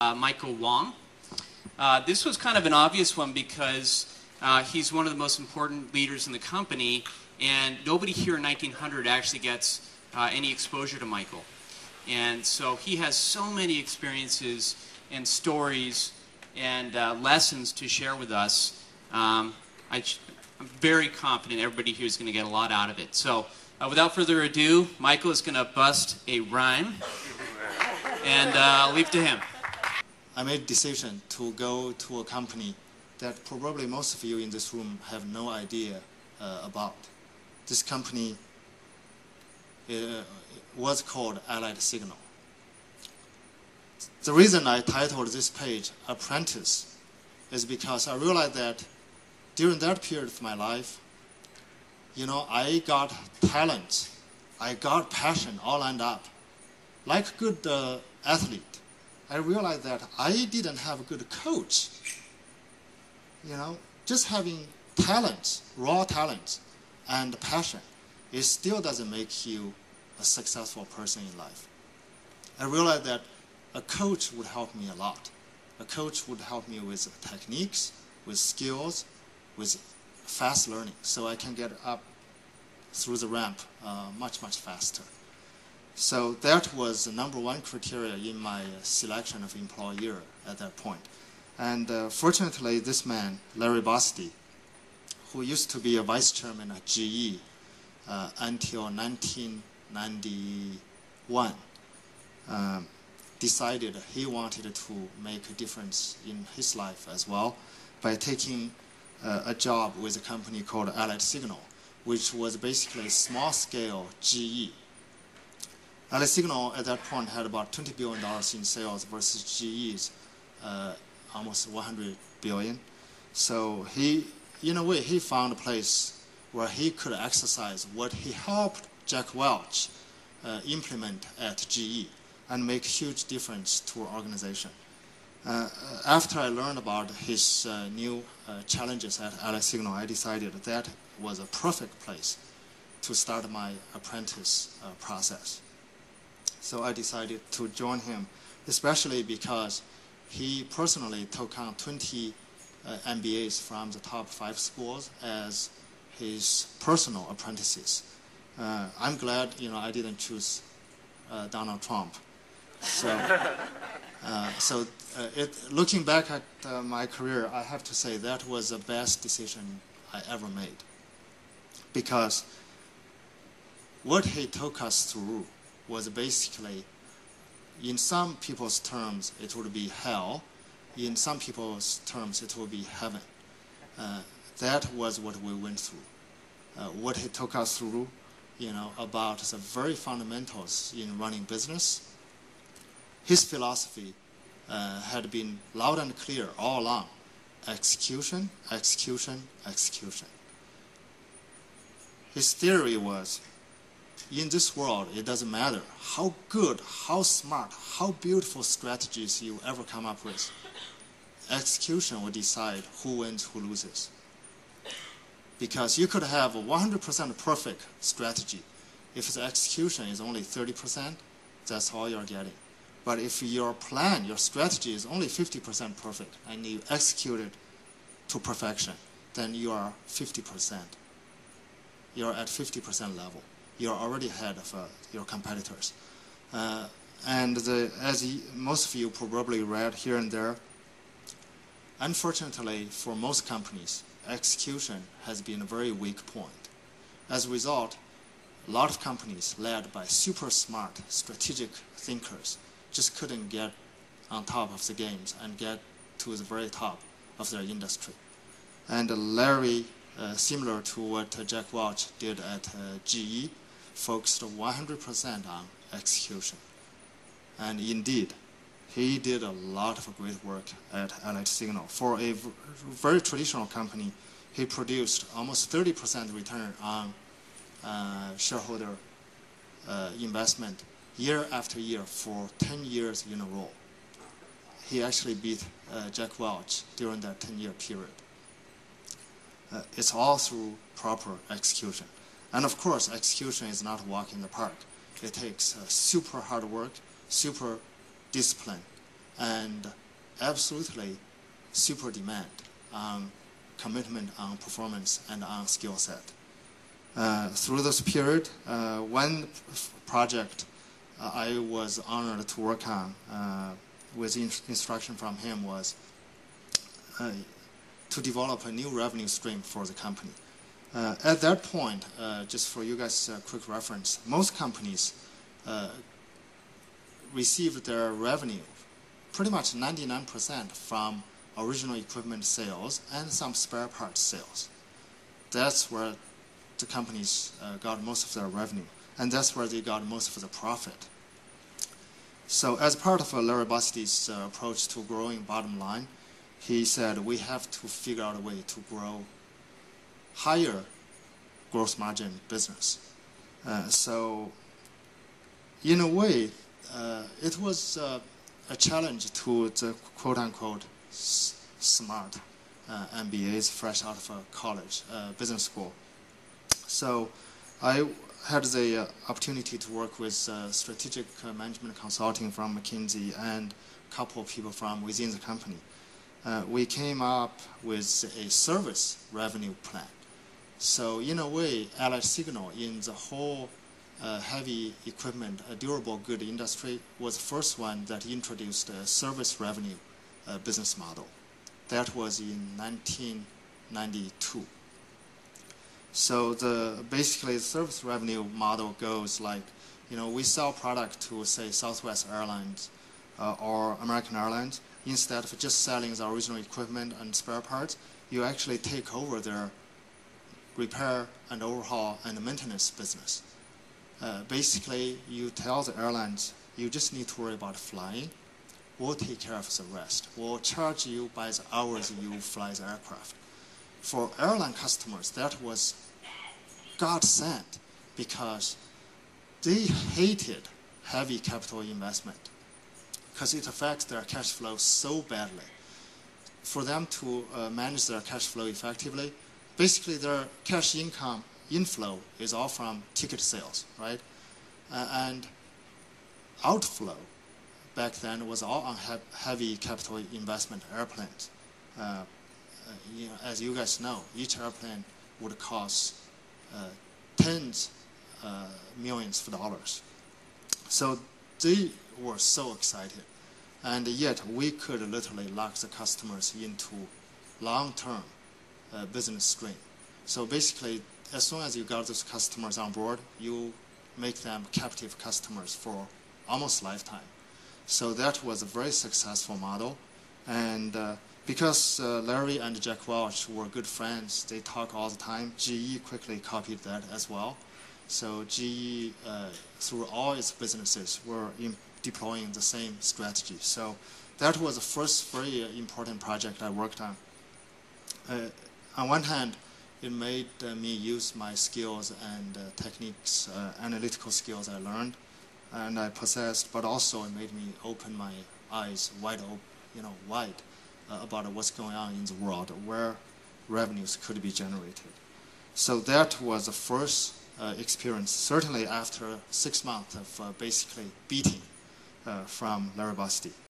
Michael Wang. This was kind of an obvious one because he's one of the most important leaders in the company, and nobody here in 1900 actually gets any exposure to Michael. And so he has so many experiences and stories and lessons to share with us. I'm very confident everybody here is going to get a lot out of it. So without further ado, Michael is going to bust a rhyme, and I'll leave it to him. I made a decision to go to a company that probably most of you in this room have no idea about. This company was called Allied Signal. The reason I titled this page Apprentice is because I realized that during that period of my life, I got talent, I got passion all lined up. Like a good athlete, I realized that I didn't have a good coach. Just having talent, raw talent, and passion, it still doesn't make you a successful person in life. I realized that a coach would help me a lot. A coach would help me with techniques, with skills, with fast learning, so I can get up through the ramp much, much faster. So that was the number one criteria in my selection of employer at that point. And fortunately, this man, Larry Bossidy, who used to be a vice chairman at GE until 1991, decided he wanted to make a difference in his life as well by taking a job with a company called Allied Signal, which was basically a small-scale GE. Allied Signal at that point had about $20 billion in sales versus GE's almost $100 billion. So he, in a way, he found a place where he could exercise what he helped Jack Welch implement at GE and make a huge difference to our organization. After I learned about his new challenges at Allied Signal, I decided that was a perfect place to start my apprentice process. So I decided to join him, especially because he personally took on 20 MBAs from the top 5 schools as his personal apprentices. I'm glad I didn't choose Donald Trump. So, looking back at my career, I have to say that was the best decision I ever made. Because what he took us through was basically, in some people's terms, it would be hell. In some people's terms, it would be heaven. That was what we went through. What he took us through, about the very fundamentals in running business. His philosophy had been loud and clear all along. Execution, execution, execution. His theory was, in this world, it doesn't matter how good, how smart, how beautiful strategies you ever come up with. Execution will decide who wins, who loses. Because you could have a 100% perfect strategy. If the execution is only 30%, that's all you're getting. But if your plan, your strategy is only 50% perfect and you execute it to perfection, then you are 50%. You're at 50% level. You're already ahead of your competitors. As most of you probably read here and there, unfortunately for most companies, execution has been a very weak point. As a result, a lot of companies led by super smart, strategic thinkers just couldn't get on top of the games and get to the very top of their industry. And Larry, similar to what Jack Welch did at GE, focused 100% on execution. And indeed, he did a lot of great work at Allied Signal. For a very traditional company, he produced almost 30% return on shareholder investment year after year for 10 years in a row. He actually beat Jack Welch during that 10-year period. It's all through proper execution. And of course, execution is not a walk in the park. It takes super hard work, super discipline, and absolutely super demand on commitment on performance and on skill set. Through this period, one project I was honored to work on with instruction from him was to develop a new revenue stream for the company. At that point, just for you guys' quick reference, most companies received their revenue pretty much 99% from original equipment sales and some spare parts sales. That's where the companies got most of their revenue, and that's where they got most of the profit. So as part of Larry Bossidy's approach to growing bottom line, he said we have to figure out a way to grow higher gross margin business. So in a way, it was a challenge to the quote-unquote smart MBAs fresh out of college, business school. So I had the opportunity to work with strategic management consulting from McKinsey and a couple of people from within the company. We came up with a service revenue plan. So in a way, Allied Signal in the whole heavy equipment, durable good industry was the first one that introduced a service revenue business model. That was in 1992. So basically the service revenue model goes like, we sell product to, say, Southwest Airlines or American Airlines. Instead of just selling the original equipment and spare parts, you actually take over their repair and overhaul and maintenance business. Basically, you tell the airlines, you just need to worry about flying. We'll take care of the rest. We'll charge you by the hours you fly the aircraft. For airline customers, that was godsend because they hated heavy capital investment because it affects their cash flow so badly. For them to manage their cash flow effectively, basically their cash income inflow is all from ticket sales, right? And outflow back then was all on heavy capital investment airplanes. As you guys know, each airplane would cost tens millions of dollars. So they were so excited. And yet we could literally lock the customers into long-term business stream. So basically, as soon as you got those customers on board, you make them captive customers for almost lifetime. So that was a very successful model. And because Larry and Jack Welch were good friends, they talk all the time, GE quickly copied that as well. So GE, through all its businesses, were deploying the same strategy. So that was the first very important project I worked on. On one hand, it made me use my skills and techniques, analytical skills I learned and I possessed, but also it made me open my eyes wide about what's going on in the world, where revenues could be generated. So that was the first experience, certainly after 6 months of basically beating from Larry Bossidy.